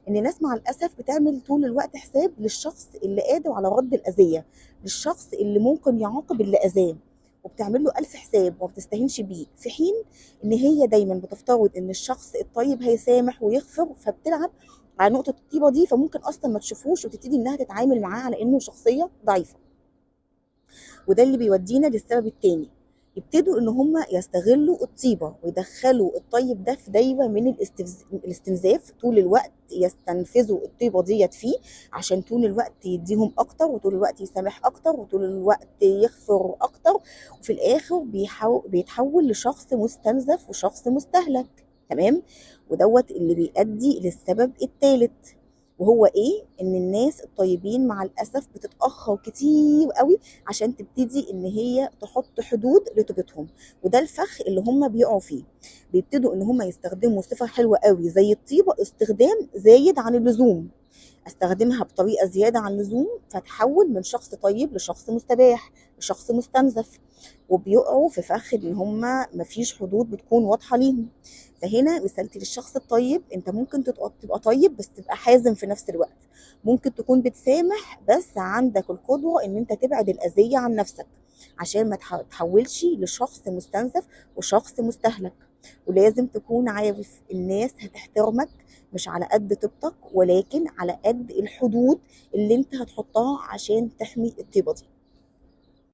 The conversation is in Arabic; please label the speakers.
Speaker 1: ان ناس مع الاسف بتعمل طول الوقت حساب للشخص اللي قادر على رد الاذيه، للشخص اللي ممكن يعاقب اللي اذاه، وبتعمل له الف حساب وما بتستهينش بيه، في حين ان هي دايما بتفترض ان الشخص الطيب هيسامح ويغفر، فبتلعب على نقطه الطيبه دي، فممكن اصلا ما تشوفوش وتبتدي انها تتعامل معاه على انه شخصيه ضعيفه. وده اللي بيودينا للسبب التاني، يبتدوا ان هم يستغلوا الطيبه ويدخلوا الطيب ده في دايره من الاستنزاف، طول الوقت يستنفذوا الطيبه ديت فيه عشان طول الوقت يديهم اكتر، وطول الوقت يسامح اكتر، وطول الوقت يغفر اكتر، وفي الاخر بيتحول لشخص مستنزف وشخص مستهلك. تمام. ودوت اللي بيؤدي للسبب الثالث، وهو ايه؟ ان الناس الطيبين مع الاسف بتتاخر كتير قوي عشان تبتدي ان هي تحط حدود لطيبتهم، وده الفخ اللي هم بيقعوا فيه. بيبتدوا ان هم يستخدموا صفه حلوه قوي زي الطيبه استخدام زايد عن اللزوم، استخدمها بطريقه زياده عن اللزوم فتحول من شخص طيب لشخص مستباح، لشخص مستنزف، وبيقعوا في فخ ان هم مفيش حدود بتكون واضحه ليهم. فهنا رسالتي للشخص الطيب، انت ممكن تبقى طيب بس تبقى حازم في نفس الوقت، ممكن تكون بتسامح بس عندك القدره ان انت تبعد الاذيه عن نفسك عشان ما تحولش لشخص مستنزف وشخص مستهلك. ولازم تكون عارف الناس هتحترمك مش على قد طيبتك، ولكن على قد الحدود اللي انت هتحطها عشان تحمي الطيبه دي.